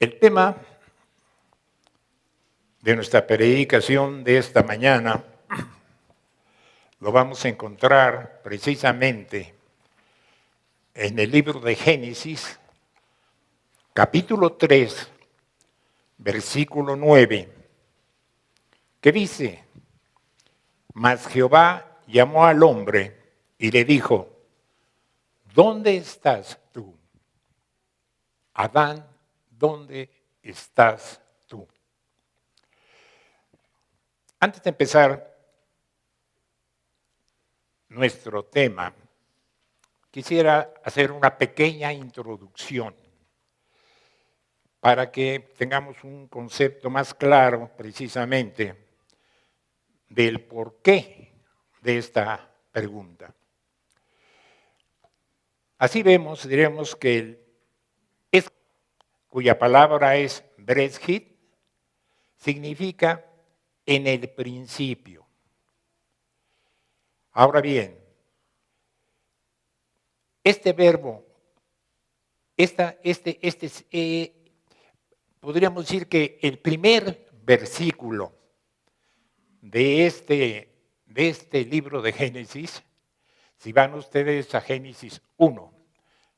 El tema de nuestra predicación de esta mañana lo vamos a encontrar precisamente en el libro de Génesis, capítulo 3, versículo 9, que dice: Mas Jehová llamó al hombre y le dijo: ¿Dónde estás tú? Adán, ¿dónde estás tú? Antes de empezar nuestro tema, quisiera hacer una pequeña introducción para que tengamos un concepto más claro precisamente del porqué de esta pregunta. Así diremos que cuya palabra es Bereshit, significa en el principio. Ahora bien, este verbo, podríamos decir que el primer versículo de este libro de Génesis, si van ustedes a Génesis 1,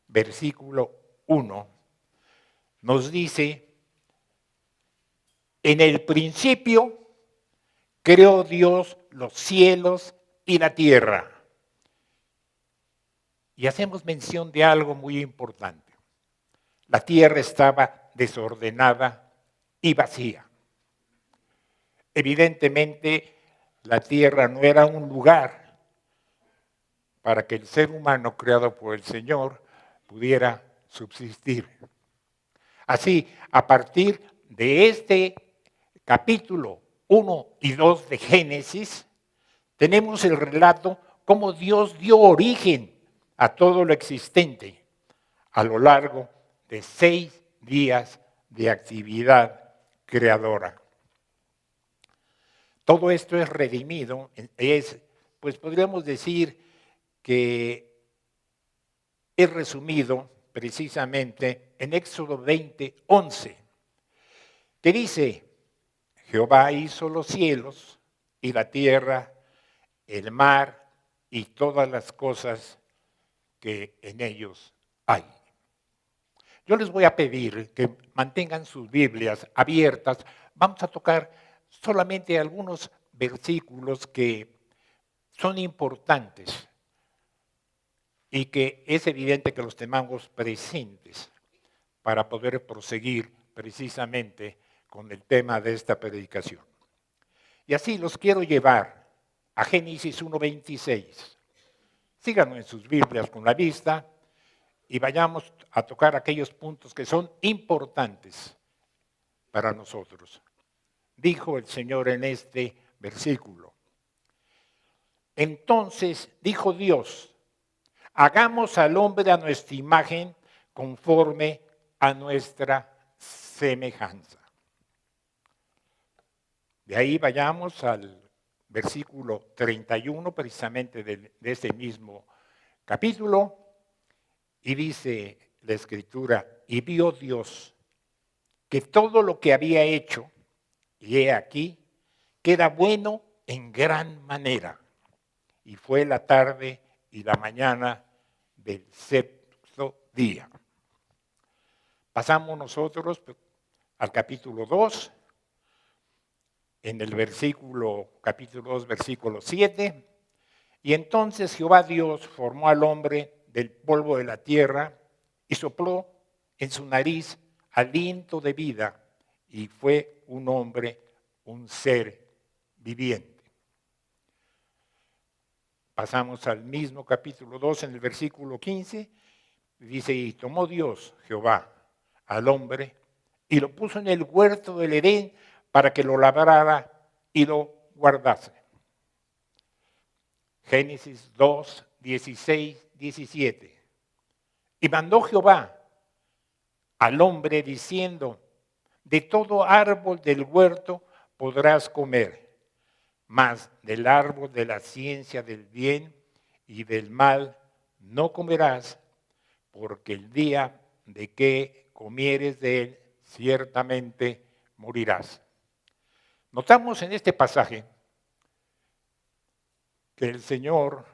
versículo 1, nos dice: en el principio creó Dios los cielos y la tierra. Y hacemos mención de algo muy importante. La tierra estaba desordenada y vacía. Evidentemente, la tierra no era un lugar para que el ser humano creado por el Señor pudiera subsistir. Así, a partir de este capítulo 1 y 2 de Génesis, tenemos el relato cómo Dios dio origen a todo lo existente a lo largo de 6 días de actividad creadora. Todo esto es redimido, pues podríamos decir que es resumido precisamente en Éxodo 20, 11, que dice: Jehová hizo los cielos y la tierra, el mar y todas las cosas que en ellos hay. Yo les voy a pedir que mantengan sus Biblias abiertas. Vamos a tocar solamente algunos versículos que son importantes y que es evidente que los tengamos presentes para poder proseguir precisamente con el tema de esta predicación. Y así los quiero llevar a Génesis 1:26. Síganlo en sus Biblias con la vista y vayamos a tocar aquellos puntos que son importantes para nosotros. Dijo el Señor en este versículo: entonces dijo Dios: hagamos al hombre a nuestra imagen, conforme a nuestra semejanza. De ahí vayamos al versículo 31, precisamente de ese mismo capítulo, y dice la Escritura: y vio Dios que todo lo que había hecho, y he aquí, que era bueno en gran manera. Y fue la tarde y la mañana del sexto día. Pasamos nosotros al capítulo 2, en el capítulo 2, versículo 7. Y entonces Jehová Dios formó al hombre del polvo de la tierra y sopló en su nariz aliento de vida, y fue un hombre, un ser viviente. Pasamos al mismo capítulo 2, en el versículo 15, dice: y tomó Dios, Jehová, al hombre y lo puso en el huerto del Edén para que lo labrara y lo guardase. Génesis 2, 16, 17. Y mandó Jehová al hombre diciendo: de todo árbol del huerto podrás comer, mas del árbol de la ciencia del bien y del mal no comerás, porque el día de que comieres de él ciertamente morirás. Notamos en este pasaje que el Señor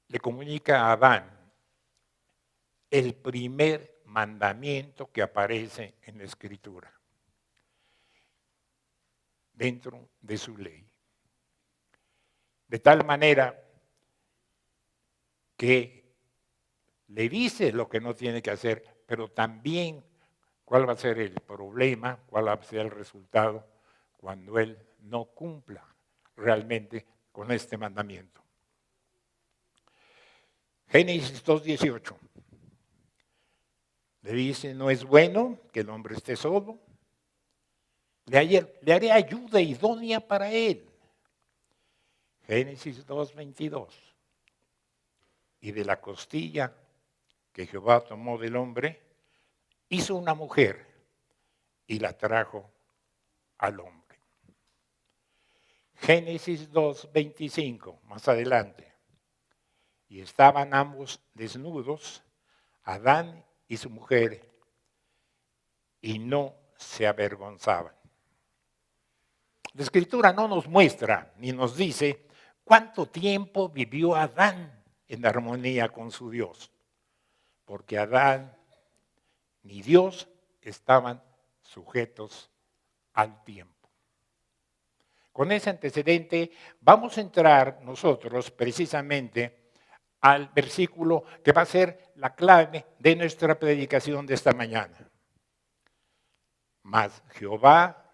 le comunica a Adán el primer mandamiento que aparece en la Escritura, dentro de su ley. De tal manera que le dice lo que no tiene que hacer, pero también cuál va a ser el problema, cuál va a ser el resultado cuando él no cumpla realmente con este mandamiento. Génesis 2:18 le dice, no es bueno que el hombre esté solo, le haré ayuda idónea para él. Génesis 2:22, y de la costilla que Jehová tomó del hombre, hizo una mujer y la trajo al hombre. Génesis 2:25, más adelante, y estaban ambos desnudos, Adán y su mujer, y no se avergonzaban. La Escritura no nos muestra ni nos dice cuánto tiempo vivió Adán en armonía con su Dios, porque Adán ni Dios estaban sujetos al tiempo. Con ese antecedente vamos a entrar nosotros precisamente al versículo que va a ser la clave de nuestra predicación de esta mañana. Mas Jehová,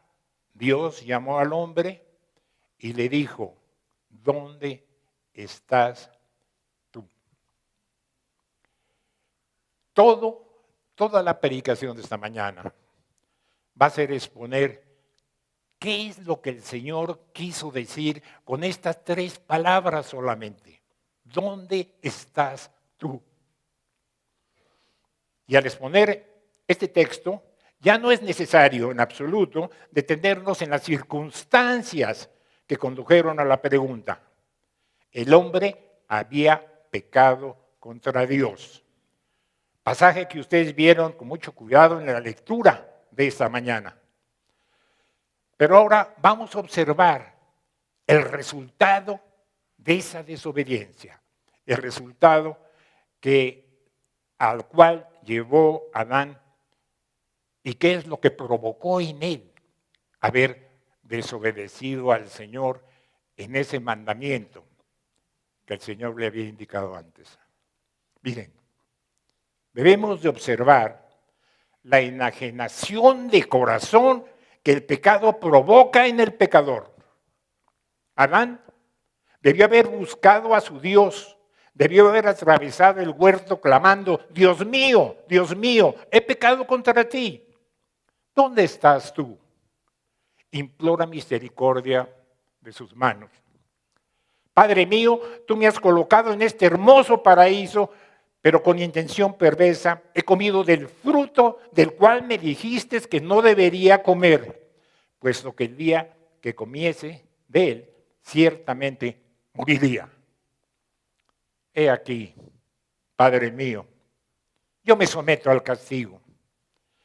Dios, llamó al hombre y le dijo, ¿dónde estás tú? Toda la predicación de esta mañana va a ser exponer qué es lo que el Señor quiso decir con estas 3 palabras solamente. ¿Dónde estás tú? Y al exponer este texto, ya no es necesario en absoluto detenernos en las circunstancias que condujeron a la pregunta. El hombre había pecado contra Dios. Pasaje que ustedes vieron con mucho cuidado en la lectura de esta mañana. Pero ahora vamos a observar el resultado de esa desobediencia, el resultado al cual llevó Adán y qué es lo que provocó en él haber desobedecido al Señor en ese mandamiento que el Señor le había indicado antes. Miren, debemos de observar la enajenación de corazón que el pecado provoca en el pecador. Adán debió haber buscado a su Dios, debió haber atravesado el huerto clamando, Dios mío, he pecado contra ti. ¿Dónde estás tú? Implora misericordia de sus manos. Padre mío, tú me has colocado en este hermoso paraíso, pero con intención perversa he comido del fruto del cual me dijiste que no debería comer, puesto que el día que comiese de él, ciertamente moriría. He aquí, Padre mío, yo me someto al castigo.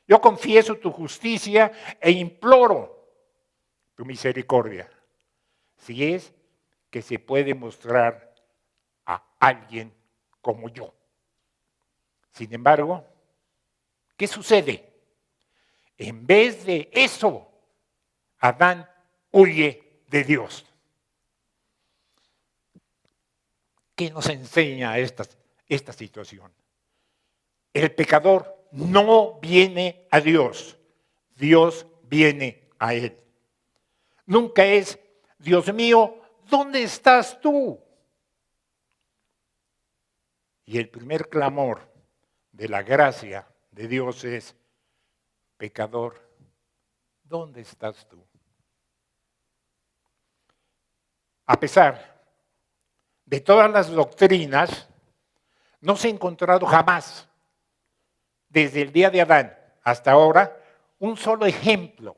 Yo confieso tu justicia e imploro tu misericordia, si es que se puede mostrar a alguien como yo. Sin embargo, ¿qué sucede? En vez de eso, Adán huye de Dios. ¿Qué nos enseña esta situación? El pecador no viene a Dios, Dios viene a él. Nunca es, Dios mío, ¿dónde estás tú? Y el primer clamor de la gracia de Dios es, pecador, ¿dónde estás tú? A pesar de todas las doctrinas, no se ha encontrado jamás, desde el día de Adán hasta ahora, un solo ejemplo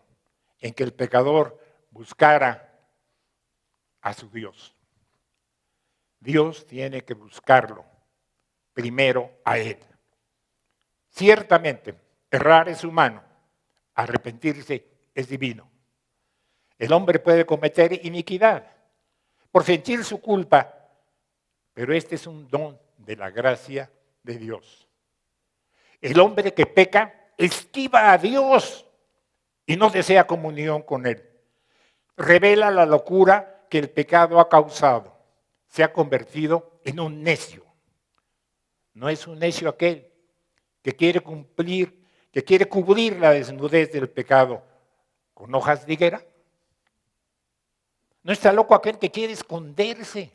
en que el pecador buscara a su Dios. Dios tiene que buscarlo primero a él. Ciertamente, Errar es humano, arrepentirse es divino. El hombre puede cometer iniquidad por sentir su culpa, pero este es un don de la gracia de Dios. El hombre que peca esquiva a Dios y no desea comunión con Él. Revela la locura que el pecado ha causado. Se ha convertido en un necio. No es un necio aquel que quiere cubrir la desnudez del pecado con hojas de higuera. No está loco aquel que quiere esconderse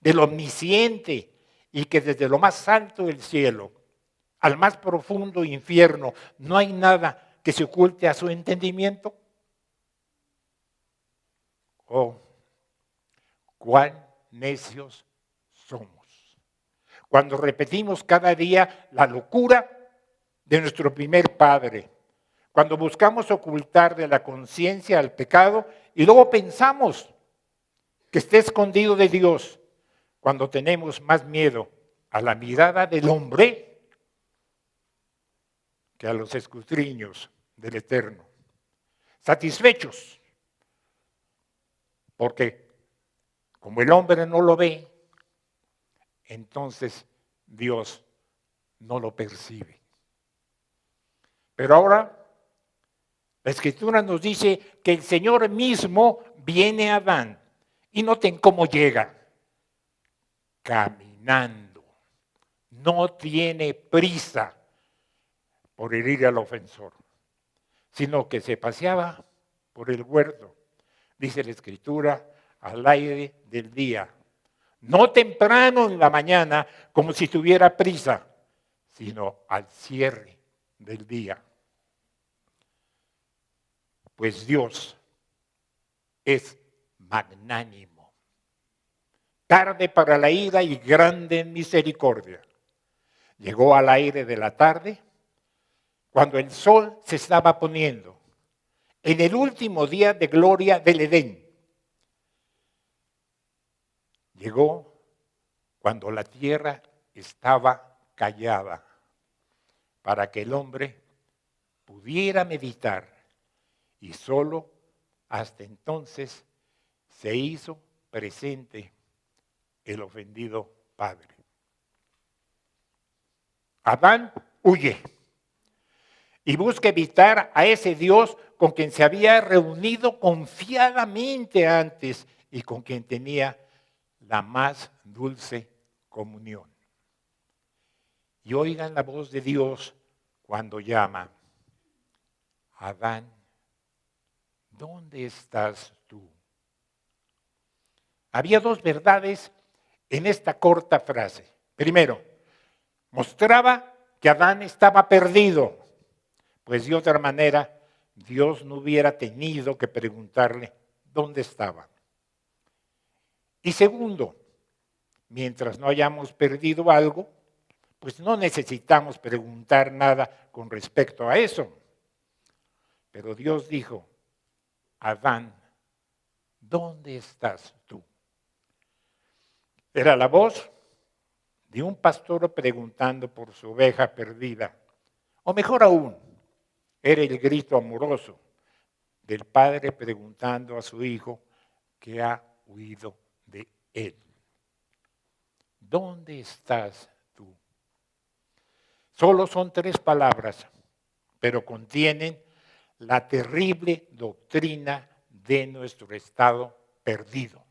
del omnisciente y que desde lo más alto del cielo al más profundo infierno no hay nada que se oculte a su entendimiento. Oh, cuán necios somos. Cuando repetimos cada día la locura de nuestro primer padre, cuando buscamos ocultar de la conciencia al pecado y luego pensamos que esté escondido de Dios, cuando tenemos más miedo a la mirada del hombre que a los escudriños del Eterno. Satisfechos, porque como el hombre no lo ve, entonces Dios no lo percibe. Pero ahora la Escritura nos dice que el Señor mismo viene a Adán. Y noten cómo llega. Caminando. No tiene prisa por herir al ofensor, sino que se paseaba por el huerto, dice la Escritura, al aire del día. No temprano en la mañana, como si tuviera prisa, sino al cierre del día. Pues Dios es magnánimo, tarde para la ira y grande en misericordia. Llegó al aire de la tarde, cuando el sol se estaba poniendo, en el último día de gloria del Edén. Llegó cuando la tierra estaba callada, para que el hombre pudiera meditar, y solo hasta entonces se hizo presente el ofendido padre. Adán huye y busca evitar a ese Dios con quien se había reunido confiadamente antes y con quien tenía la más dulce comunión. Y oigan la voz de Dios cuando llama: Adán, ¿dónde estás tú? Había dos verdades en esta corta frase. Primero, mostraba que Adán estaba perdido, pues de otra manera Dios no hubiera tenido que preguntarle dónde estaba. Y segundo, mientras no hayamos perdido algo, pues no necesitamos preguntar nada con respecto a eso. Pero Dios dijo: Adán, ¿dónde estás tú? Era la voz de un pastor preguntando por su oveja perdida. O mejor aún, era el grito amoroso del padre preguntando a su hijo que ha huido de él. ¿Dónde estás tú? Solo son 3 palabras, pero contienen la terrible doctrina de nuestro estado perdido.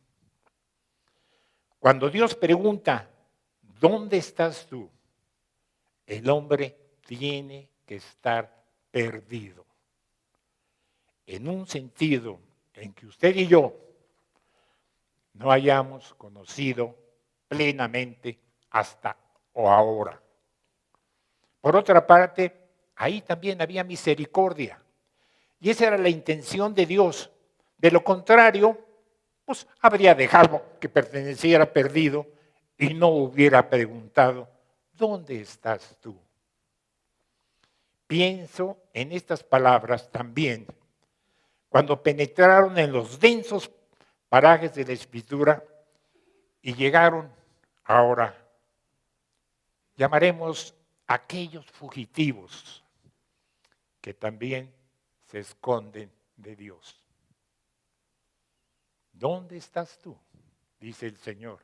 Cuando Dios pregunta, ¿dónde estás tú?, el hombre tiene que estar perdido. En un sentido en que usted y yo no hayamos conocido plenamente hasta o ahora. Por otra parte, ahí también había misericordia. Y esa era la intención de Dios. De lo contrario, pues habría dejado que perteneciera perdido y no hubiera preguntado, ¿dónde estás tú? Pienso en estas palabras también cuando penetraron en los densos parajes de la Escritura y llegaron ahora, llamaremos aquellos fugitivos que también se esconden de Dios. ¿Dónde estás tú?, dice el Señor.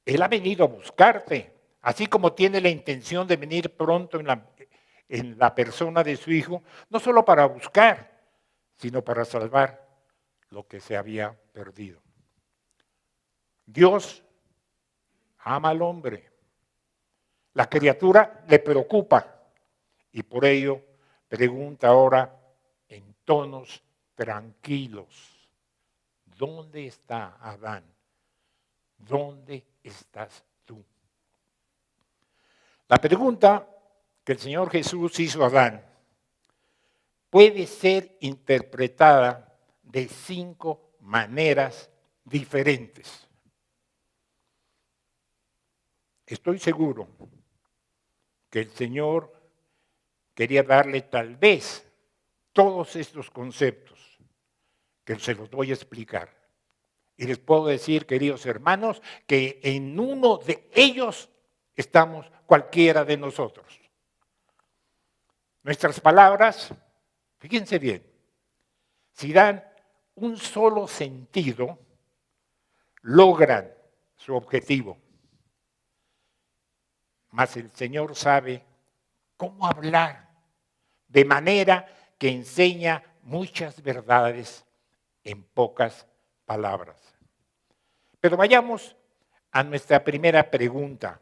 Él ha venido a buscarte, así como tiene la intención de venir pronto en la persona de su Hijo, no solo para buscar, sino para salvar lo que se había perdido. Dios ama al hombre. La criatura le preocupa y por ello pregunta ahora en tonos tranquilos: ¿dónde está Adán? ¿Dónde estás tú? La pregunta que el Señor Jesús hizo a Adán puede ser interpretada de 5 maneras diferentes. Estoy seguro que el Señor quería darle tal vez todos estos conceptos, que se los voy a explicar. Y les puedo decir, queridos hermanos, que en uno de ellos estamos cualquiera de nosotros. Nuestras palabras, fíjense bien, si dan un solo sentido, logran su objetivo. Mas el Señor sabe cómo hablar de manera que enseña muchas verdades en pocas palabras. Pero vayamos a nuestra primera pregunta.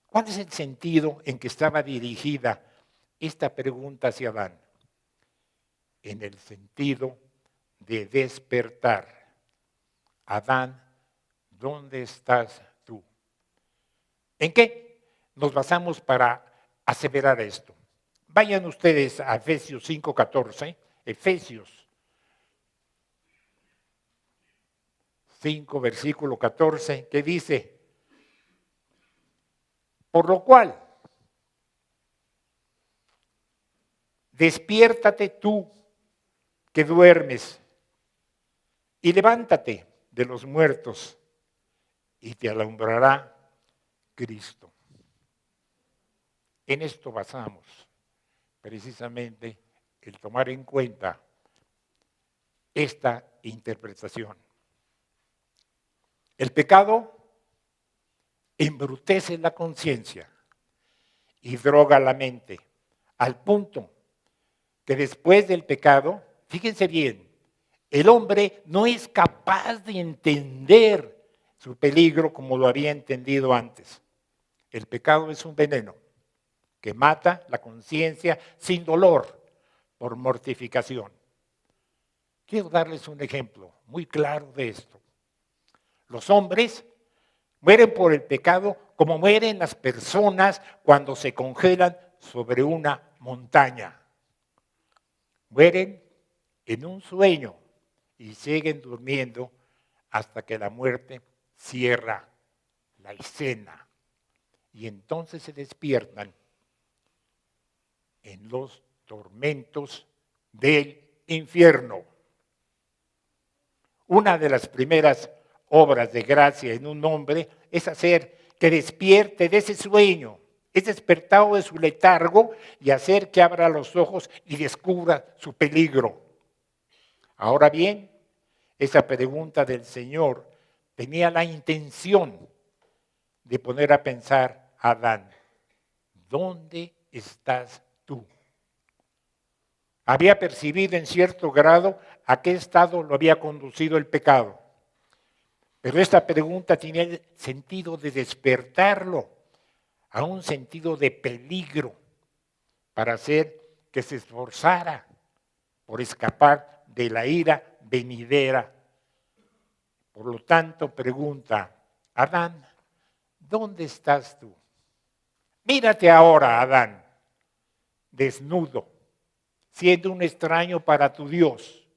¿Cuál es el sentido en que estaba dirigida esta pregunta hacia Adán? En el sentido de despertar. Adán, ¿dónde estás tú? ¿En qué nos basamos para aseverar esto? Vayan ustedes a Efesios 5:14, Efesios 5, versículo 14, que dice: por lo cual, despiértate tú que duermes y levántate de los muertos y te alumbrará Cristo. En esto basamos precisamente el tomar en cuenta esta interpretación. El pecado embrutece la conciencia y droga la mente, al punto que después del pecado, fíjense bien, el hombre no es capaz de entender su peligro como lo había entendido antes. El pecado es un veneno que mata la conciencia sin dolor por mortificación. Quiero darles un ejemplo muy claro de esto. Los hombres mueren por el pecado como mueren las personas cuando se congelan sobre una montaña. Mueren en un sueño y siguen durmiendo hasta que la muerte cierra la escena. Y entonces se despiertan en los tormentos del infierno. Una de las primeras obras de gracia en un hombre es hacer que despierte de ese sueño, es despertado de su letargo y hacer que abra los ojos y descubra su peligro. Ahora bien, esa pregunta del Señor tenía la intención de poner a pensar a Adán: ¿dónde estás tú? Había percibido en cierto grado a qué estado lo había conducido el pecado. Pero esta pregunta tenía el sentido de despertarlo a un sentido de peligro para hacer que se esforzara por escapar de la ira venidera. Por lo tanto, pregunta: Adán, ¿dónde estás tú? Mírate ahora, Adán, desnudo, siendo un extraño para tu Dios,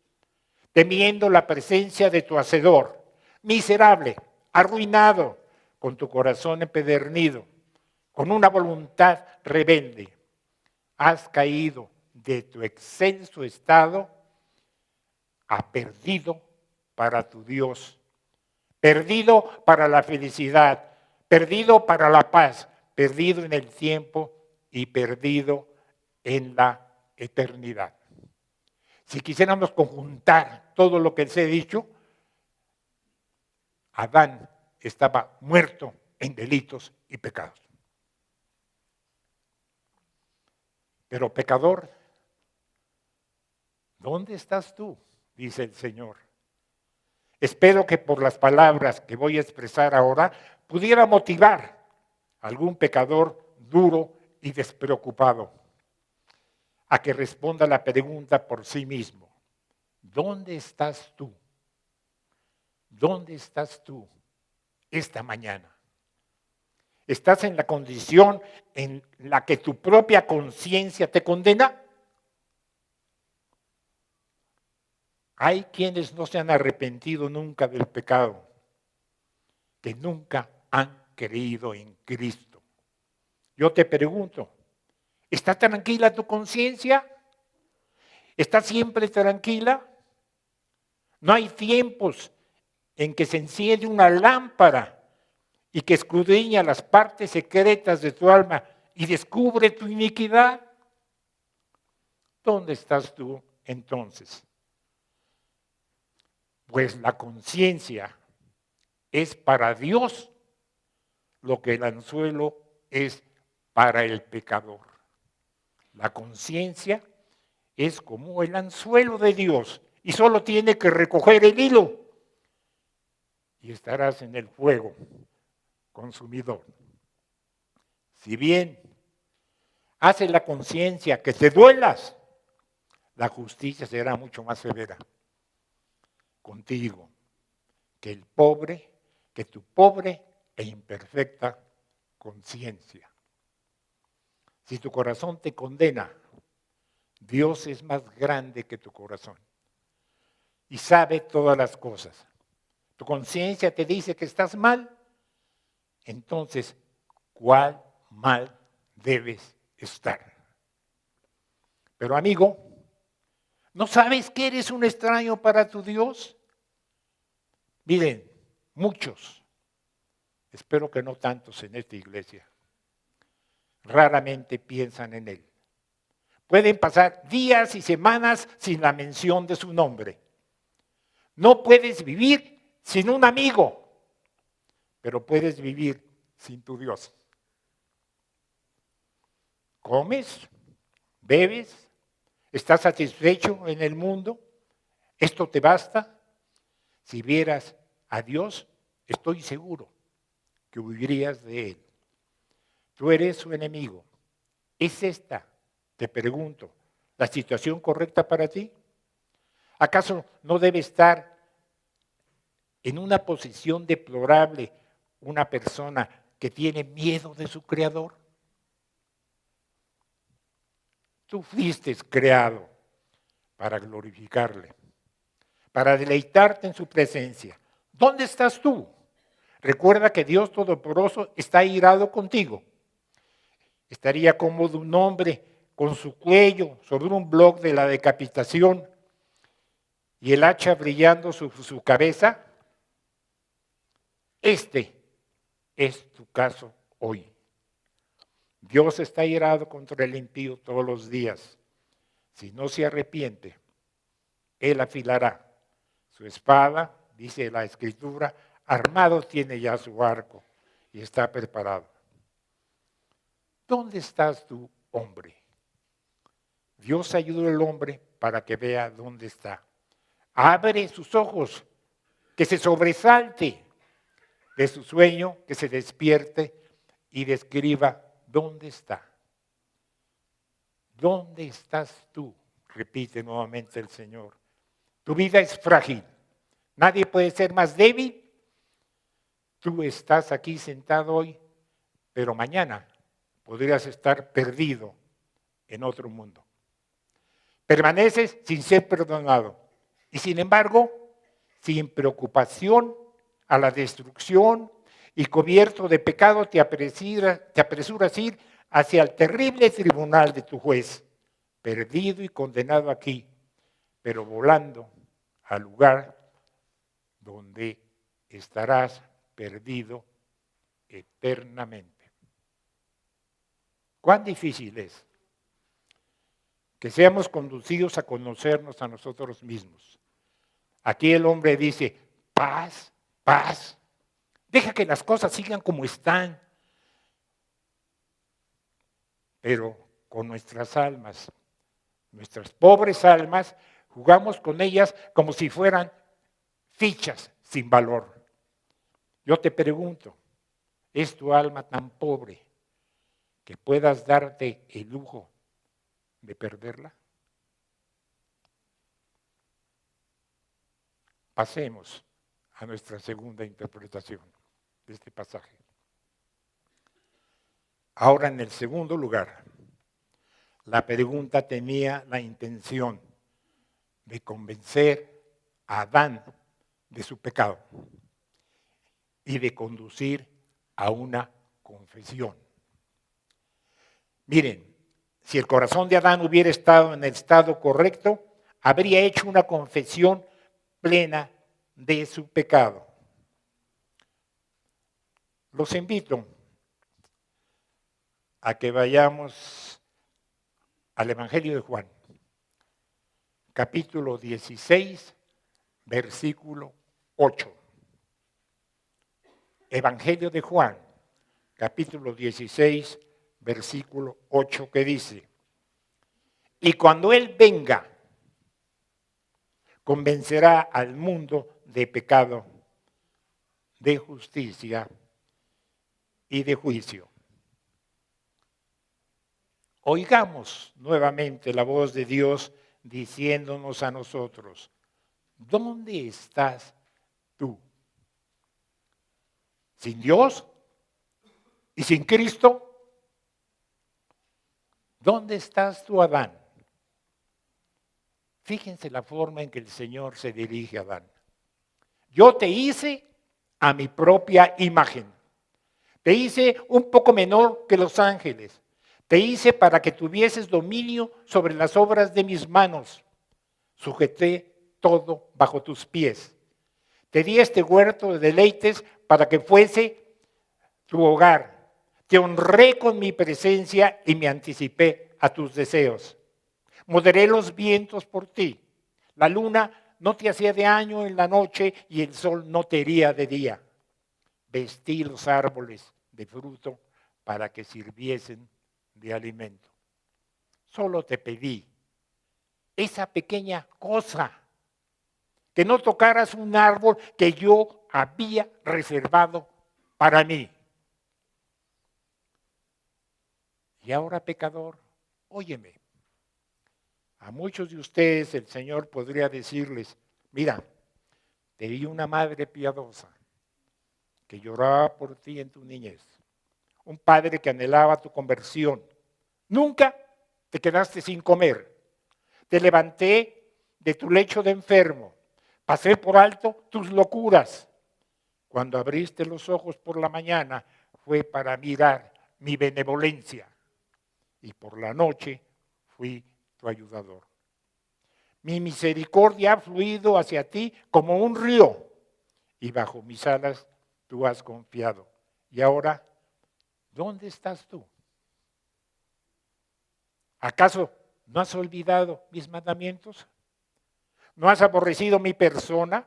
temiendo la presencia de tu Hacedor, miserable, arruinado, con tu corazón empedernido, con una voluntad rebelde. Has caído de tu excelso estado a perdido para tu Dios, perdido para la felicidad, perdido para la paz, perdido en el tiempo y perdido en la eternidad. Si quisiéramos conjuntar todo lo que les he dicho, Adán estaba muerto en delitos y pecados. Pero pecador, ¿dónde estás tú? Dice el Señor. Espero que por las palabras que voy a expresar ahora pudiera motivar a algún pecador duro y despreocupado a que responda la pregunta por sí mismo. ¿Dónde estás tú? ¿Dónde estás tú esta mañana? ¿Estás en la condición en la que tu propia conciencia te condena? Hay quienes no se han arrepentido nunca del pecado, que nunca han creído en Cristo. Yo te pregunto, ¿está tranquila tu conciencia? ¿Está siempre tranquila? No hay tiempos en que se enciende una lámpara y que escudriña las partes secretas de tu alma y descubre tu iniquidad. ¿Dónde estás tú entonces? Pues la conciencia es para Dios lo que el anzuelo es para el pecador. La conciencia es como el anzuelo de Dios y solo tiene que recoger el hilo y estarás en el fuego consumidor. Si bien hace la conciencia que te duelas, la justicia será mucho más severa contigo que tu pobre e imperfecta conciencia. Si tu corazón te condena, Dios es más grande que tu corazón y sabe todas las cosas. Tu conciencia te dice que estás mal, entonces, ¿cuál mal debes estar? Pero amigo, ¿no sabes que eres un extraño para tu Dios? Miren, muchos, espero que no tantos en esta iglesia, raramente piensan en Él. Pueden pasar días y semanas sin la mención de su nombre. No puedes vivir sin un amigo, pero puedes vivir sin tu Dios. ¿Comes? ¿Bebes? ¿Estás satisfecho en el mundo? ¿Esto te basta? Si vieras a Dios, estoy seguro que huirías de Él. Tú eres su enemigo. ¿Es esta, te pregunto, la situación correcta para ti? ¿Acaso no debe estar en una posición deplorable una persona que tiene miedo de su Creador? Tú fuiste creado para glorificarle, para deleitarte en su presencia. ¿Dónde estás tú? Recuerda que Dios Todopoderoso está airado contigo. Estaría cómodo un hombre con su cuello sobre un bloc de la decapitación y el hacha brillando sobre su cabeza. Este es tu caso hoy. Dios está airado contra el impío todos los días. Si no se arrepiente, Él afilará su espada, dice la Escritura, armado tiene ya su arco y está preparado. ¿Dónde estás tú, hombre? Dios ayuda al hombre para que vea dónde está. Abre sus ojos, que se sobresalte de su sueño, que se despierte y describa dónde está. ¿Dónde estás tú? Repite nuevamente el Señor. Tu vida es frágil. Nadie puede ser más débil. Tú estás aquí sentado hoy, pero mañana podrías estar perdido en otro mundo. Permaneces sin ser perdonado y sin embargo, sin preocupación a la destrucción y cubierto de pecado te apresuras a ir hacia el terrible tribunal de tu juez, perdido y condenado aquí, pero volando al lugar donde estarás perdido eternamente. ¿Cuán difícil es que seamos conducidos a conocernos a nosotros mismos. Aquí el hombre dice, paz, paz, deja que las cosas sigan como están, pero con nuestras almas, nuestras pobres almas, jugamos con ellas como si fueran fichas sin valor. Yo te pregunto, ¿es tu alma tan pobre que puedas darte el lujo de perderla? Pasemos a nuestra segunda interpretación de este pasaje. Ahora, en el segundo lugar, la pregunta tenía la intención de convencer a Adán de su pecado y de conducir a una confesión. Miren, si el corazón de Adán hubiera estado en el estado correcto, habría hecho una confesión plena de su pecado. Los invito a que vayamos al Evangelio de Juan, capítulo 16, versículo 8. Evangelio de Juan, capítulo 16, versículo 8, que dice, y cuando Él venga, convencerá al mundo de pecado, de justicia y de juicio. Oigamos nuevamente la voz de Dios diciéndonos a nosotros, ¿dónde estás tú? ¿Sin Dios? ¿Y sin Cristo? ¿Dónde estás tú, Adán? Fíjense la forma en que el Señor se dirige a Adán. Yo te hice a mi propia imagen. Te hice un poco menor que los ángeles. Te hice para que tuvieses dominio sobre las obras de mis manos. Sujeté todo bajo tus pies. Te di este huerto de deleites para que fuese tu hogar. Te honré con mi presencia y me anticipé a tus deseos. Moderé los vientos por ti. La luna no te hacía daño en la noche y el sol no te hería de día. Vestí los árboles de fruto para que sirviesen de alimento. Solo te pedí esa pequeña cosa, que no tocaras un árbol que yo había reservado para mí. Y ahora, pecador, óyeme. A muchos de ustedes el Señor podría decirles, mira, te di una madre piadosa que lloraba por ti en tu niñez. Un padre que anhelaba tu conversión. Nunca te quedaste sin comer. Te levanté de tu lecho de enfermo. Pasé por alto tus locuras. Cuando abriste los ojos por la mañana fue para mirar mi benevolencia. Y por la noche fui tu ayudador. Mi misericordia ha fluido hacia ti como un río. Y bajo mis alas tú has confiado. Y ahora, ¿dónde estás tú? ¿Acaso no has olvidado mis mandamientos? ¿No has aborrecido mi persona?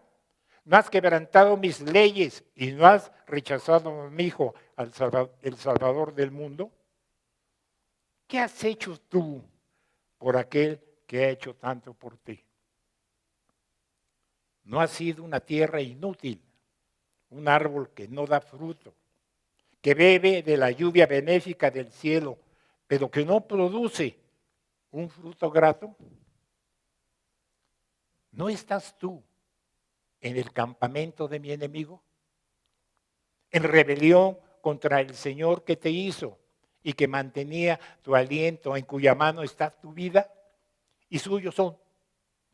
¿No has quebrantado mis leyes y no has rechazado a mi Hijo, el Salvador del mundo? ¿Qué has hecho tú por aquel que ha hecho tanto por ti? No has sido una tierra inútil, un árbol que no da fruto, que bebe de la lluvia benéfica del cielo, pero que no produce un fruto grato. ¿No estás tú en el campamento de mi enemigo? En rebelión contra el Señor que te hizo y que mantenía tu aliento, en cuya mano está tu vida y suyos son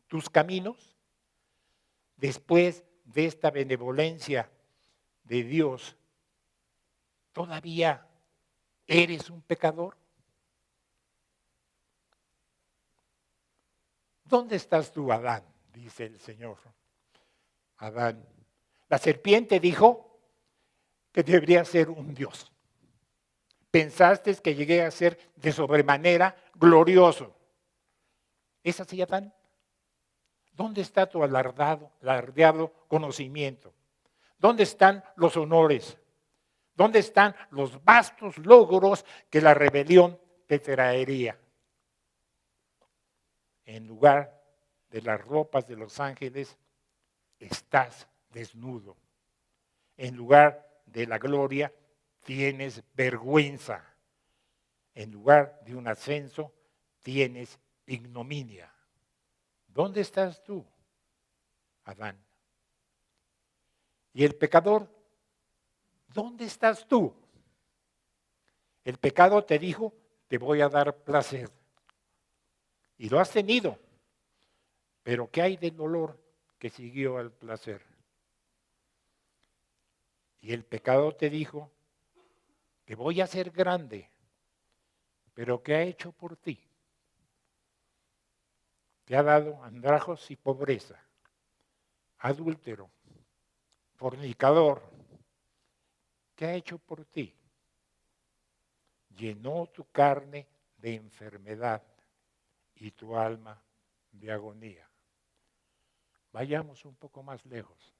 tus caminos. Después de esta benevolencia de Dios, ¿todavía eres un pecador? ¿Dónde estás tú, Adán? Dice el Señor. Adán. La serpiente dijo que debería ser un Dios. Pensaste que llegué a ser de sobremanera glorioso. ¿Es así, Adán? ¿Dónde está tu alardeado conocimiento? ¿Dónde están los honores? ¿Dónde están los vastos logros que la rebelión te traería? En lugar de las ropas de los ángeles, estás desnudo. En lugar de la gloria, tienes vergüenza. En lugar de un ascenso, tienes ignominia. ¿Dónde estás tú, Adán? Y el pecador, ¿dónde estás tú? El pecado te dijo, te voy a dar placer. Y lo has tenido. Pero ¿qué hay del dolor que siguió al placer? Y el pecado te dijo, te voy a hacer grande. Pero ¿qué ha hecho por ti? Te ha dado andrajos y pobreza, adúltero, fornicador. ¿Qué ha hecho por ti? Llenó tu carne de enfermedad y tu alma de agonía. Vayamos un poco más lejos.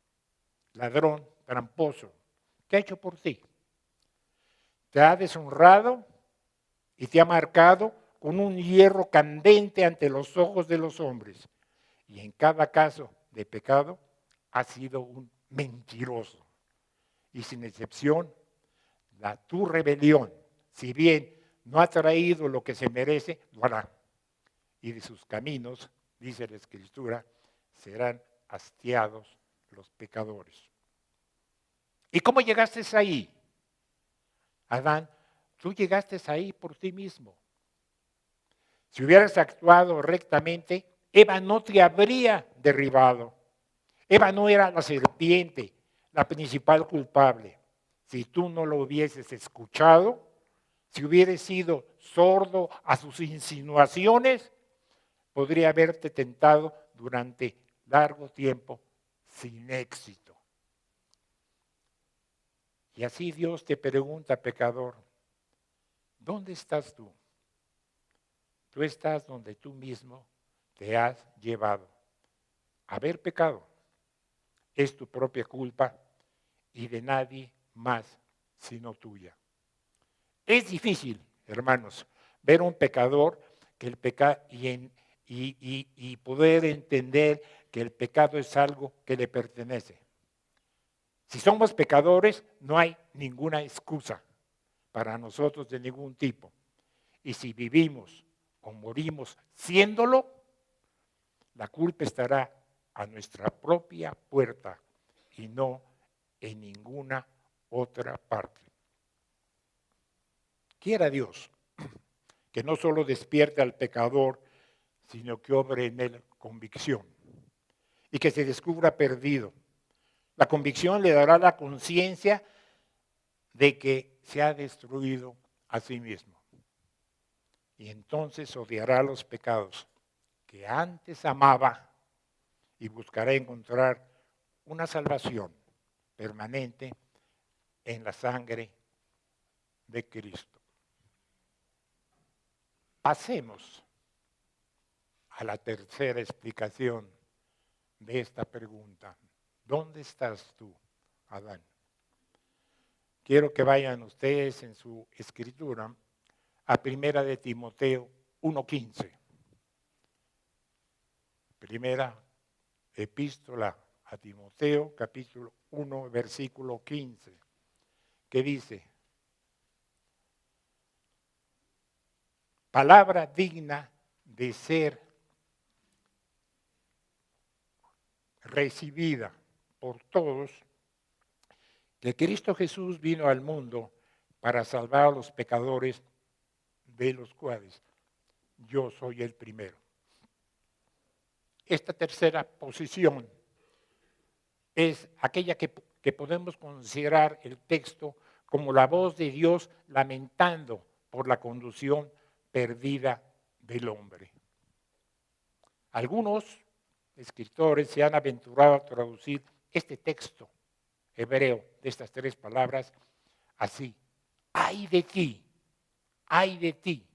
Ladrón, tramposo, ¿qué ha hecho por ti? Te ha deshonrado y te ha marcado con un hierro candente ante los ojos de los hombres. Y en cada caso de pecado ha sido un mentiroso. Y sin excepción, tu rebelión, si bien no ha traído lo que se merece, lo hará. Y de sus caminos, dice la Escritura, serán hastiados los pecadores. ¿Y cómo llegaste ahí? Adán, tú llegaste ahí por ti mismo. Si hubieras actuado rectamente, Eva no te habría derribado. Eva no era la serpiente, la principal culpable. Si tú no lo hubieses escuchado, si hubieras sido sordo a sus insinuaciones, podría haberte tentado durante largo tiempo sin éxito. Y así Dios te pregunta, pecador, ¿dónde estás tú? Tú estás donde tú mismo te has llevado. Haber pecado es tu propia culpa y de nadie más sino tuya. Es difícil, hermanos, ver a un pecador que y poder entender que el pecado es algo que le pertenece. Si somos pecadores, no hay ninguna excusa para nosotros de ningún tipo. Y si vivimos o morimos siéndolo, la culpa estará a nuestra propia puerta y no en ninguna otra parte. Quiera Dios que no solo despierte al pecador, sino que obre en él convicción y que se descubra perdido. La convicción le dará la conciencia de que se ha destruido a sí mismo. Y entonces odiará los pecados que antes amaba y buscará encontrar una salvación permanente en la sangre de Cristo. Pasemos a la tercera explicación de esta pregunta. ¿Dónde estás tú, Adán? Quiero que vayan ustedes en su escritura a 1 de Timoteo 1:15. Primera epístola a Timoteo, capítulo 1, versículo 15, que dice: palabra digna de ser recibida por todos, que Cristo Jesús vino al mundo para salvar a los pecadores, de los cuales yo soy el primero. Esta tercera posición es aquella que podemos considerar el texto como la voz de Dios lamentando por la condición perdida del hombre. Algunos escritores se han aventurado a traducir este texto hebreo de estas tres palabras así: ay de ti,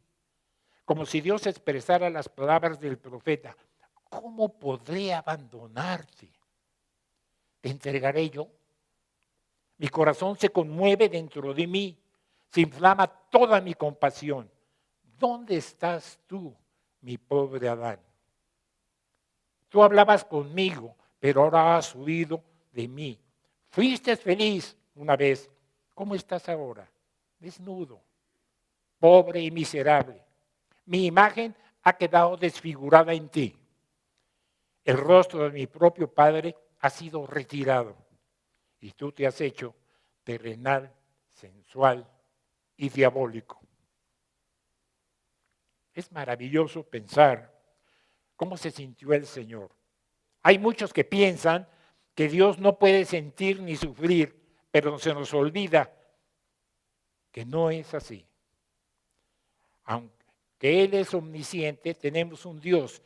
como si Dios expresara las palabras del profeta: ¿cómo podré abandonarte? ¿Te entregaré yo? Mi corazón se conmueve dentro de mí, se inflama toda mi compasión. ¿Dónde estás tú, mi pobre Adán? Tú hablabas conmigo, pero ahora has huido de mí. Fuiste feliz una vez. ¿Cómo estás ahora? Desnudo, pobre y miserable. Mi imagen ha quedado desfigurada en ti. El rostro de mi propio padre ha sido retirado y tú te has hecho terrenal, sensual y diabólico. Es maravilloso pensar cómo se sintió el Señor. Hay muchos que piensan que Dios no puede sentir ni sufrir, pero se nos olvida que no es así. Aunque Él es omnisciente, tenemos un Dios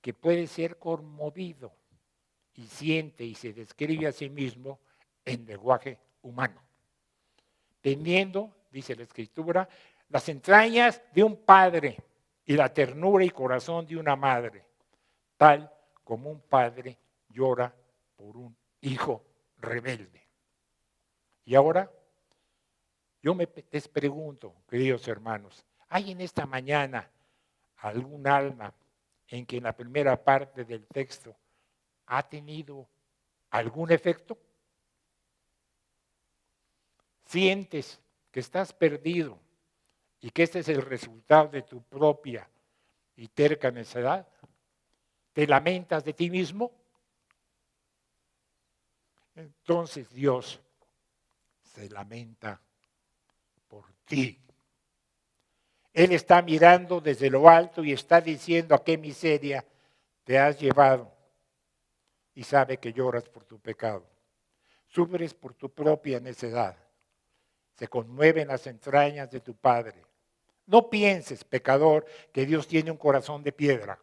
que puede ser conmovido y siente y se describe a sí mismo en lenguaje humano, teniendo, dice la Escritura, las entrañas de un padre y la ternura y corazón de una madre, tal como un padre llora por un hijo rebelde. Y ahora, yo les pregunto, queridos hermanos, ¿hay en esta mañana algún alma en que en la primera parte del texto ha tenido algún efecto? ¿Sientes que estás perdido y que este es el resultado de tu propia y terca necedad? ¿Te lamentas de ti mismo? Entonces Dios se lamenta por ti. Él está mirando desde lo alto y está diciendo a qué miseria te has llevado y sabe que lloras por tu pecado. Sufres por tu propia necedad. Se conmueven las entrañas de tu Padre. No pienses, pecador, que Dios tiene un corazón de piedra.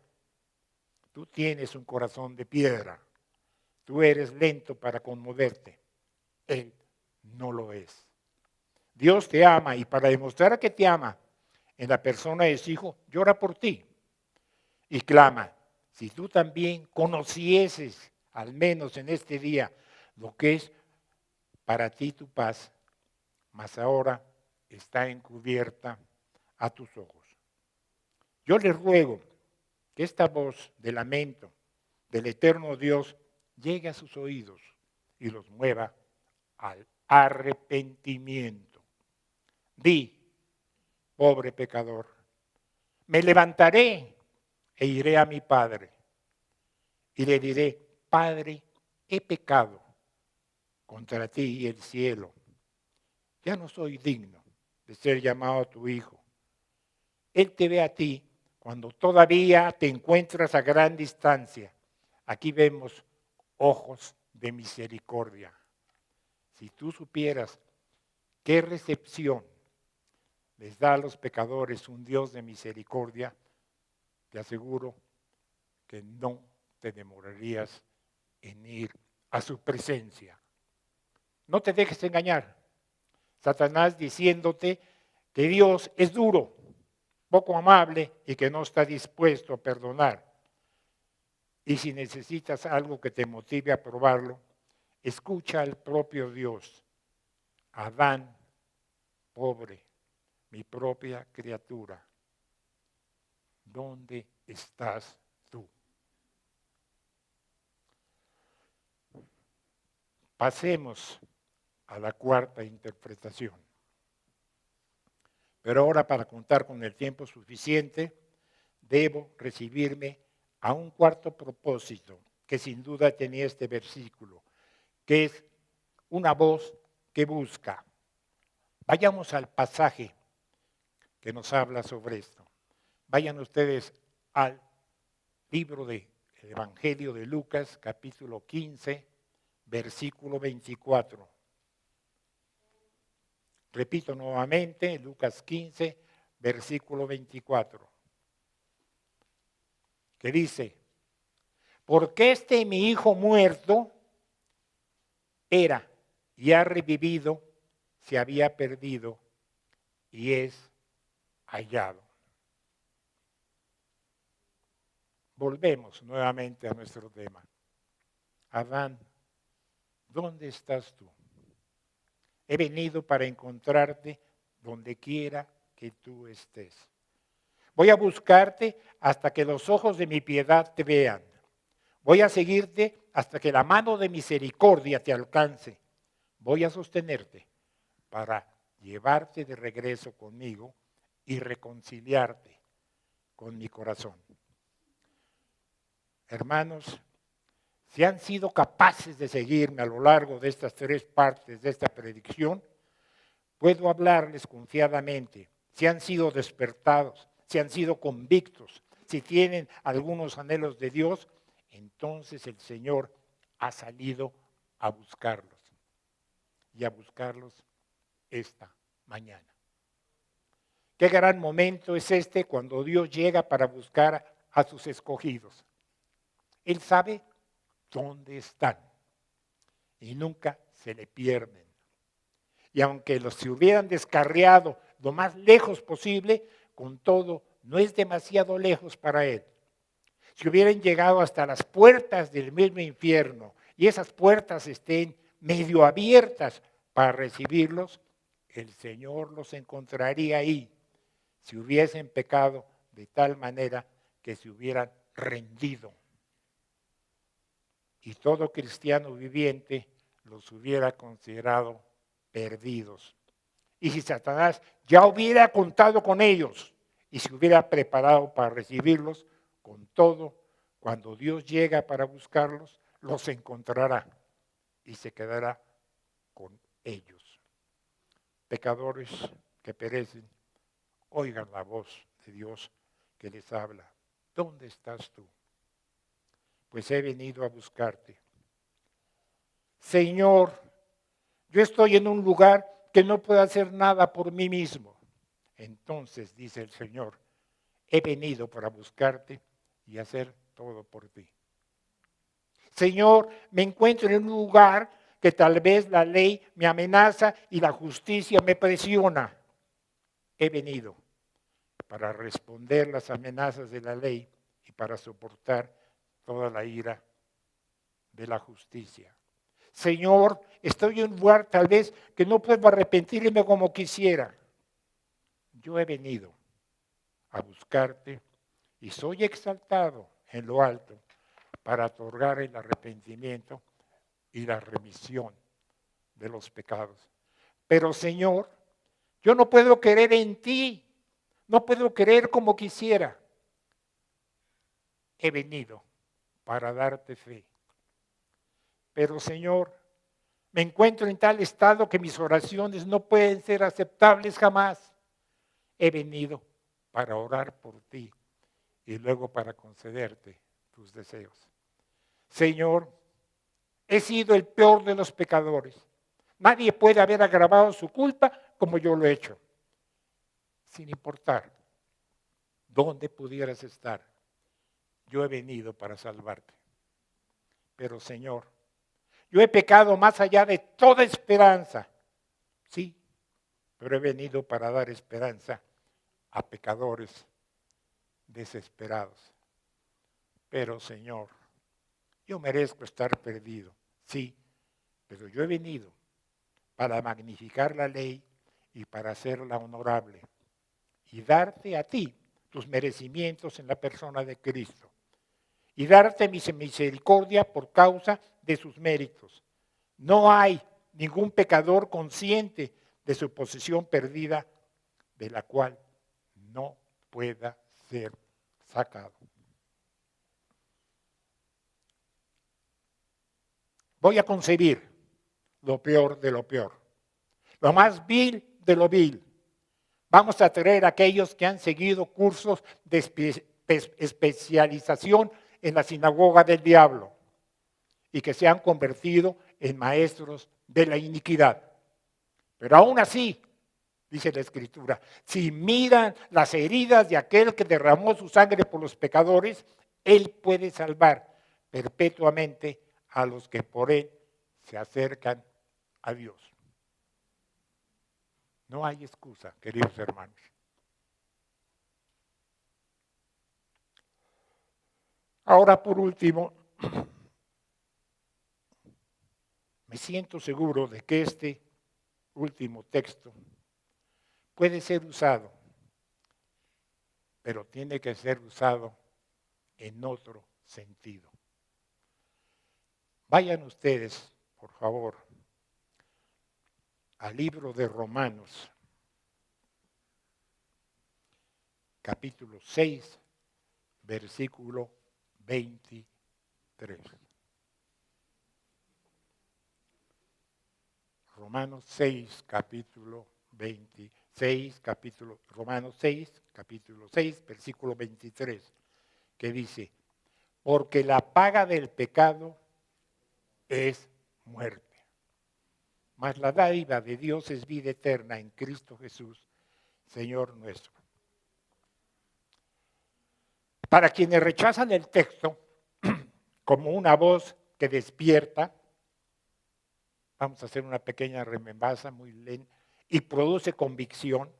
Tú tienes un corazón de piedra. Tú eres lento para conmoverte. Él no lo es. Dios te ama y para demostrar que te ama, en la persona de su Hijo, llora por ti y clama: si tú también conocieses, al menos en este día, lo que es para ti tu paz, mas ahora está encubierta a tus ojos. Yo les ruego que esta voz de lamento del eterno Dios llegue a sus oídos y los mueva al arrepentimiento. Di, pobre pecador, me levantaré e iré a mi Padre y le diré: Padre, he pecado contra ti y el cielo. Ya no soy digno de ser llamado tu hijo. Él te ve a ti cuando todavía te encuentras a gran distancia. Aquí vemos ojos de misericordia. Si tú supieras qué recepción les da a los pecadores un Dios de misericordia, te aseguro que no te demorarías en ir a su presencia. No te dejes engañar. Satanás diciéndote que Dios es duro, poco amable y que no está dispuesto a perdonar. Y si necesitas algo que te motive a probarlo, escucha al propio Dios. Adán, pobre, mi propia criatura, ¿dónde estás tú? Pasemos a la cuarta interpretación. Pero ahora, para contar con el tiempo suficiente, debo recibirme a un cuarto propósito que sin duda tenía este versículo, que es una voz que busca. Vayamos al pasaje que nos habla sobre esto. Vayan ustedes al libro del Evangelio de Lucas, capítulo 15, versículo 24. Repito nuevamente, Lucas 15, versículo 24. Que dice: porque mi hijo muerto era y ha revivido, se había perdido y es hallado. volvemos nuevamente a nuestro tema. Adán, ¿dónde estás tú? He venido para encontrarte donde quiera que tú estés. Voy a buscarte hasta que los ojos de mi piedad te vean. Voy a seguirte hasta que la mano de misericordia te alcance. Voy a sostenerte para llevarte de regreso conmigo y reconciliarte con mi corazón. Hermanos, si han sido capaces de seguirme a lo largo de estas 3 partes de esta predicción, puedo hablarles confiadamente. Si han sido despertados, si han sido convictos, si tienen algunos anhelos de Dios, entonces el Señor ha salido a buscarlos y a buscarlos esta mañana. Qué gran momento es este cuando Dios llega para buscar a sus escogidos. Él sabe dónde están y nunca se le pierden. Y aunque los se hubieran descarriado lo más lejos posible, con todo no es demasiado lejos para Él. Si hubieran llegado hasta las puertas del mismo infierno y esas puertas estén medio abiertas para recibirlos, el Señor los encontraría ahí si hubiesen pecado de tal manera que se hubieran rendido. Y todo cristiano viviente los hubiera considerado perdidos. Y si Satanás ya hubiera contado con ellos y se hubiera preparado para recibirlos, con todo, cuando Dios llega para buscarlos, los encontrará y se quedará con ellos. Pecadores que perecen, oigan la voz de Dios que les habla. ¿Dónde estás tú? Pues he venido a buscarte. Señor, yo estoy en un lugar que no puedo hacer nada por mí mismo. Entonces, dice el Señor, he venido para buscarte y hacer todo por ti. Señor, me encuentro en un lugar que tal vez la ley me amenaza y la justicia me presiona. He venido para responder las amenazas de la ley y para soportar toda la ira de la justicia. Señor, estoy en un lugar tal vez que no puedo arrepentirme como quisiera. Yo he venido a buscarte y soy exaltado en lo alto para otorgar el arrepentimiento y la remisión de los pecados. Pero Señor, yo no puedo creer en ti, no puedo creer como quisiera. He venido para darte fe. Pero Señor, me encuentro en tal estado que mis oraciones no pueden ser aceptables jamás. He venido para orar por ti y luego para concederte tus deseos. Señor, he sido el peor de los pecadores. Nadie puede haber agravado su culpa como yo lo he hecho. Sin importar dónde pudieras estar, yo he venido para salvarte. Pero Señor, yo he pecado más allá de toda esperanza. Sí, pero he venido para dar esperanza a pecadores desesperados. Pero Señor, yo merezco estar perdido. Sí, pero yo he venido para magnificar la ley y para hacerla honorable y darte a ti tus merecimientos en la persona de Cristo y darte mi misericordia por causa de sus méritos. No hay ningún pecador consciente de su posición perdida de la cual no pueda ser sacado. Voy a concebir lo peor de lo peor, lo más vil de lo vil. Vamos a traer a aquellos que han seguido cursos de especialización en la sinagoga del diablo y que se han convertido en maestros de la iniquidad. Pero aún así, dice la Escritura, si miran las heridas de aquel que derramó su sangre por los pecadores, Él puede salvar perpetuamente a los que por Él se acercan a Dios. No hay excusa, queridos hermanos. Ahora, por último, me siento seguro de que este último texto puede ser usado, pero tiene que ser usado en otro sentido. Vayan ustedes, por favor, al libro de Romanos, capítulo 6, versículo 23. Romanos 6, capítulo 26, Romanos 6, capítulo 6, versículo 23, que dice, porque la paga del pecado es muerte, mas la dádiva de Dios es vida eterna en Cristo Jesús, Señor nuestro. Para quienes rechazan el texto como una voz que despierta, vamos a hacer una pequeña remembranza muy lenta, y produce convicción.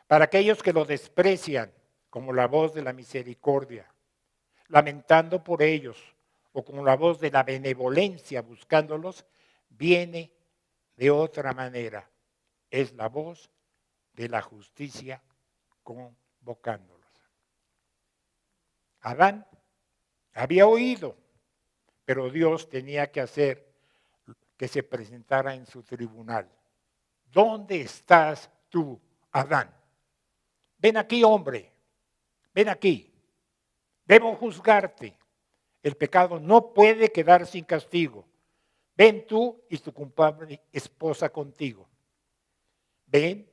Para aquellos que lo desprecian como la voz de la misericordia, lamentando por ellos, o como la voz de la benevolencia buscándolos, viene de otra manera. Es la voz de la justicia convocándolos. Adán había oído, pero Dios tenía que hacer que se presentara en su tribunal. ¿Dónde estás tú, Adán? Ven aquí, hombre, ven aquí. Debo juzgarte. El pecado no puede quedar sin castigo. Ven tú y tu culpable esposa contigo. Ven,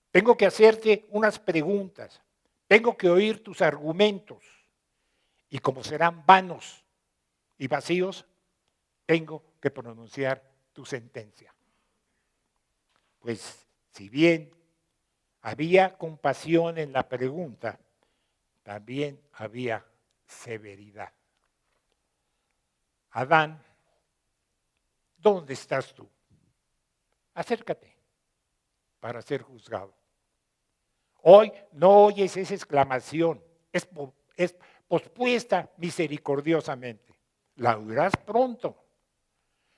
tengo que hacerte unas preguntas. Tengo que oír tus argumentos. Y como serán vanos y vacíos, tengo que pronunciar tu sentencia. Pues si bien había compasión en la pregunta, también había severidad. Adán, ¿dónde estás tú? Acércate para ser juzgado. Hoy no oyes esa exclamación, es pospuesta misericordiosamente. La oirás pronto.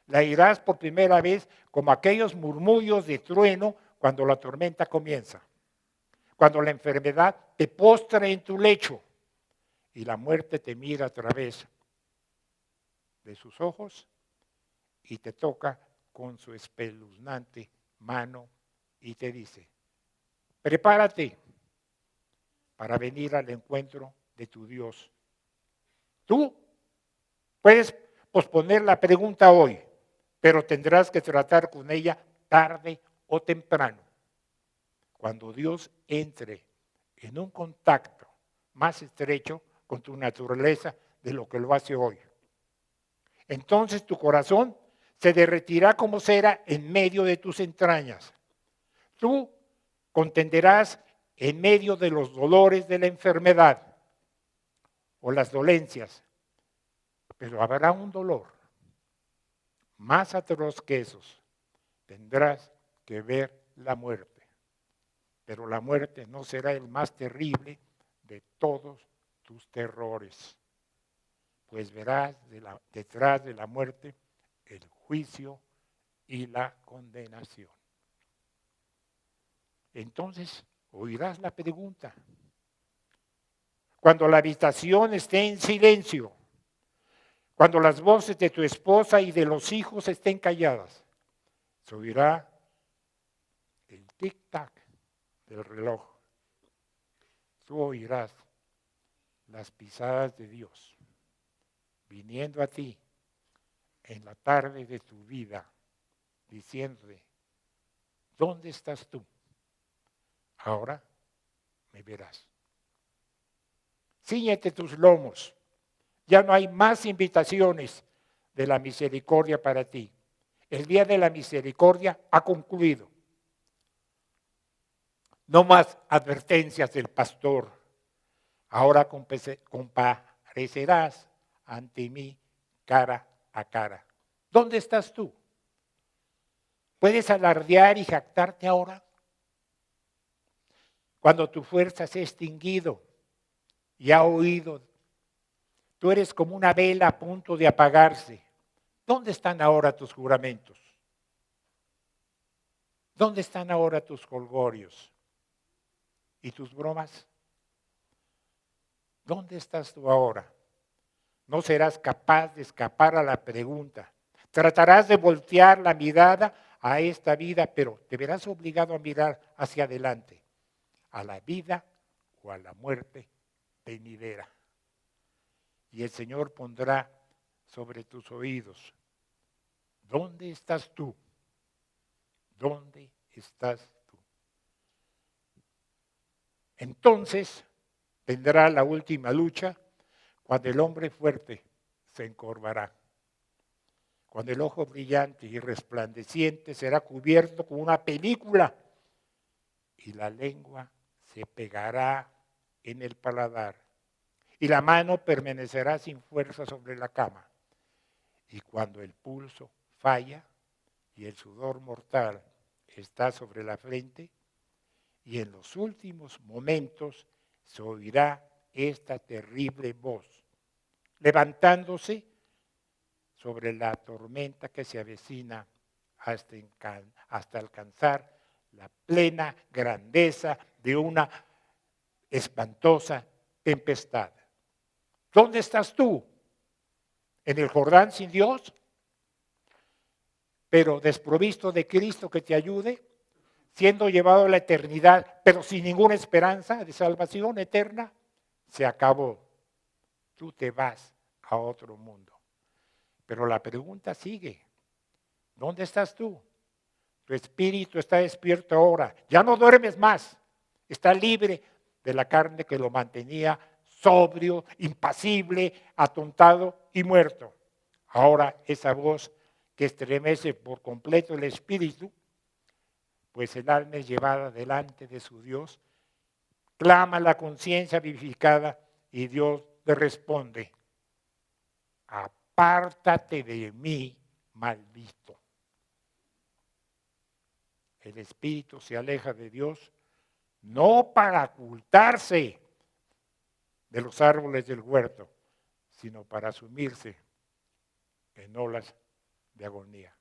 La oirás por primera vez como aquellos murmullos de trueno cuando la tormenta comienza. Cuando la enfermedad te postra en tu lecho y la muerte te mira a través de sus ojos y te toca con su espeluznante mano y te dice, prepárate para venir al encuentro de tu Dios. Tú puedes posponer la pregunta hoy, pero tendrás que tratar con ella tarde o temprano. Cuando Dios entre en un contacto más estrecho con tu naturaleza de lo que lo hace hoy. Entonces tu corazón se derretirá como cera en medio de tus entrañas. Tú contenderás en medio de los dolores de la enfermedad o las dolencias, pero habrá un dolor más atroz que esos. Tendrás que ver la muerte. Pero la muerte no será el más terrible de todos tus terrores, pues verás detrás de la muerte el juicio y la condenación. Entonces oirás la pregunta. Cuando la habitación esté en silencio, cuando las voces de tu esposa y de los hijos estén calladas, se oirá el tic-tac del reloj. Tú oirás las pisadas de Dios viniendo a ti en la tarde de tu vida, diciéndote, ¿dónde estás tú? Ahora me verás. Cíñete tus lomos. Ya no hay más invitaciones de la misericordia para ti. El día de la misericordia ha concluido. No más advertencias del pastor. Ahora comparecerás ante mí cara a cara. ¿Dónde estás tú? ¿Puedes alardear y jactarte ahora? Cuando tu fuerza se ha extinguido y ha huido Tú eres como una vela a punto de apagarse. ¿Dónde están ahora tus juramentos? ¿Dónde están ahora tus jolgorios y tus bromas? ¿Dónde estás tú ahora? No serás capaz de escapar a la pregunta. Tratarás de voltear la mirada a esta vida, pero te verás obligado a mirar hacia adelante, a la vida o a la muerte venidera. Y el Señor pondrá sobre tus oídos: ¿dónde estás tú? ¿Dónde estás tú? Entonces vendrá la última lucha, cuando el hombre fuerte se encorvará, cuando el ojo brillante y resplandeciente será cubierto con una película y la lengua se pegará en el paladar y la mano permanecerá sin fuerza sobre la cama. Y cuando el pulso falla y el sudor mortal está sobre la frente, y en los últimos momentos se oirá esta terrible voz, levantándose sobre la tormenta que se avecina hasta alcanzar la plena grandeza de una espantosa tempestad. ¿Dónde estás tú? ¿En el Jordán sin Dios? Pero desprovisto de Cristo que te ayude, siendo llevado a la eternidad, pero sin ninguna esperanza de salvación eterna. Se acabó. Tú te vas a otro mundo. Pero la pregunta sigue: ¿dónde estás tú? Tu espíritu está despierto ahora. Ya no duermes más. Está libre de la carne que lo mantenía sobrio, impasible, atontado y muerto. Ahora esa voz que estremece por completo el espíritu, pues el alma es llevada delante de su Dios, clama la conciencia vivificada y Dios le responde: apártate de mí, maldito. El espíritu se aleja de Dios no para ocultarse de los árboles del huerto, sino para sumirse en olas de agonía.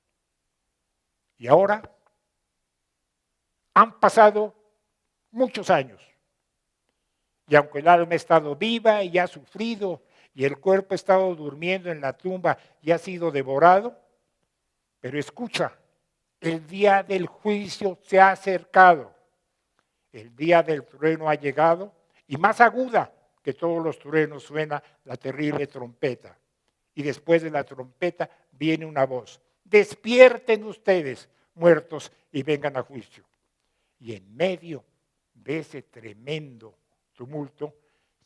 Y ahora han pasado muchos años, y aunque el alma ha estado viva y ha sufrido, y el cuerpo ha estado durmiendo en la tumba y ha sido devorado, pero escucha, el día del juicio se ha acercado, el día del trueno ha llegado, y más aguda que todos los truenos suena la terrible trompeta. Y después de la trompeta viene una voz: despierten ustedes, muertos, y vengan a juicio. Y en medio de ese tremendo tumulto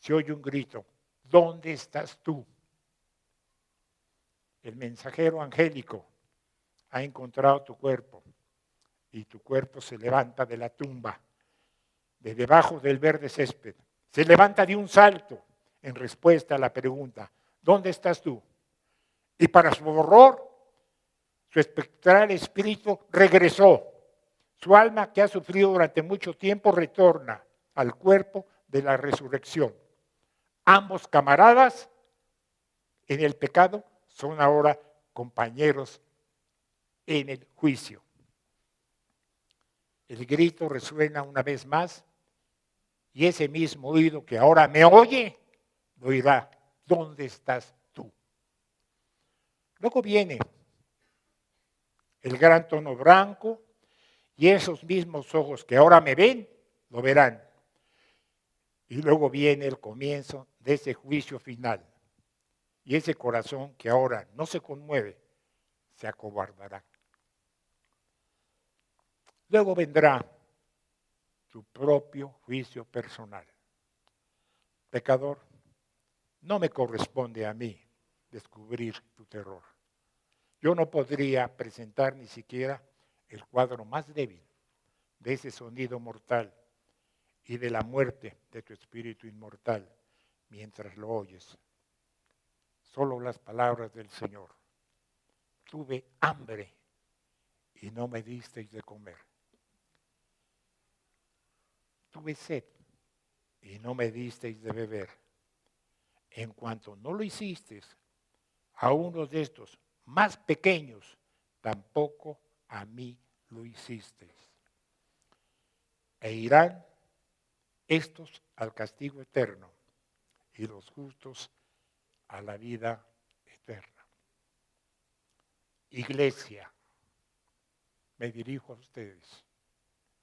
se oye un grito: ¿dónde estás tú? El mensajero angélico ha encontrado tu cuerpo, y tu cuerpo se levanta de la tumba, de debajo del verde césped. Se levanta de un salto en respuesta a la pregunta: ¿dónde estás tú? Y para su horror, su espectral espíritu regresó. Su alma, que ha sufrido durante mucho tiempo, retorna al cuerpo de la resurrección. Ambos camaradas en el pecado son ahora compañeros en el juicio. El grito resuena una vez más, y ese mismo oído que ahora me oye, lo oirá: ¿dónde estás tú? Luego viene el gran tono blanco, y esos mismos ojos que ahora me ven, lo verán. Y luego viene el comienzo de ese juicio final. Y ese corazón que ahora no se conmueve, se acobardará. Luego vendrá tu propio juicio personal. Pecador, no me corresponde a mí descubrir tu terror. Yo no podría presentar ni siquiera el cuadro más débil de ese sonido mortal y de la muerte de tu espíritu inmortal mientras lo oyes. Solo las palabras del Señor: tuve hambre y no me disteis de comer. Tuve sed y no me disteis de beber. en cuanto no lo hiciste a uno de estos más pequeños, tampoco a mí lo hiciste. E irán estos al castigo eterno y los justos a la vida eterna. Iglesia, me dirijo a ustedes.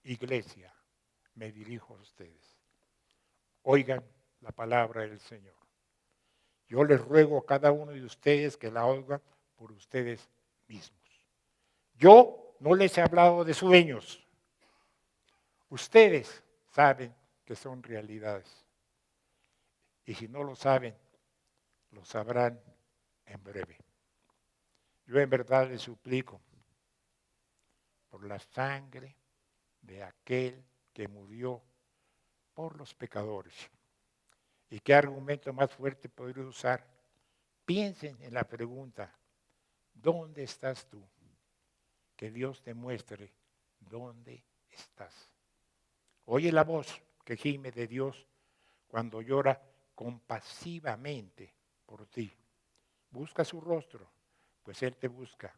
Iglesia, me dirijo a ustedes. Oigan la palabra del Señor. Yo les ruego a cada uno de ustedes que la oigan por ustedes mismos. Yo no les he hablado de sueños. Ustedes saben que son realidades. Y si no lo saben, lo sabrán en breve. Yo en verdad les suplico por la sangre de aquel que murió por los pecadores. ¿Y qué argumento más fuerte podría usar? Piensen en la pregunta, ¿dónde estás tú? Que Dios te muestre dónde estás. Oye la voz que gime de Dios cuando llora compasivamente por ti. Busca su rostro, pues Él te busca.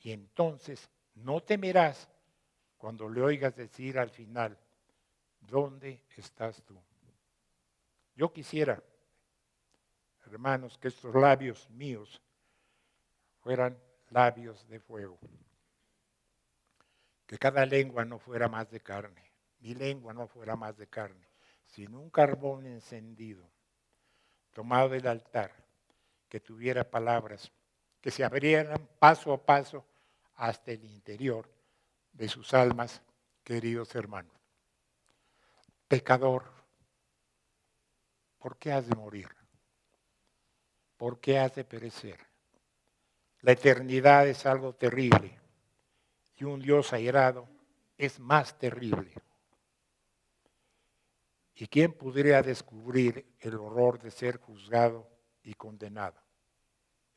Y entonces no temerás cuando le oigas decir al final, ¿dónde estás tú? Yo quisiera, hermanos, que estos labios míos fueran labios de fuego. Que cada lengua no fuera más de carne, mi lengua no fuera más de carne, sino un carbón encendido, tomado del altar, que tuviera palabras que se abrieran paso a paso hasta el interior de sus almas, queridos hermanos. Pecador, ¿por qué has de morir? ¿Por qué has de perecer? La eternidad es algo terrible y un Dios airado es más terrible. ¿Y quién podría descubrir el horror de ser juzgado y condenado?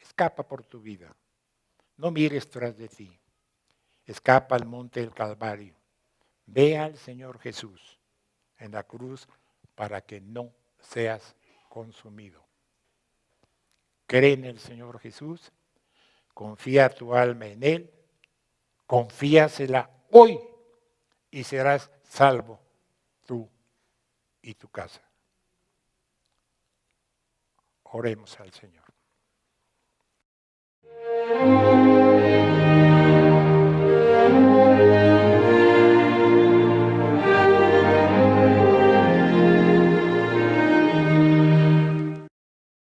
Escapa por tu vida. No mires tras de ti. Escapa al monte del Calvario. Ve al Señor Jesús en la cruz para que no seas consumido. Cree en el Señor Jesús. Confía tu alma en Él. Confíasela hoy y serás salvo tú y tu casa. Oremos al Señor.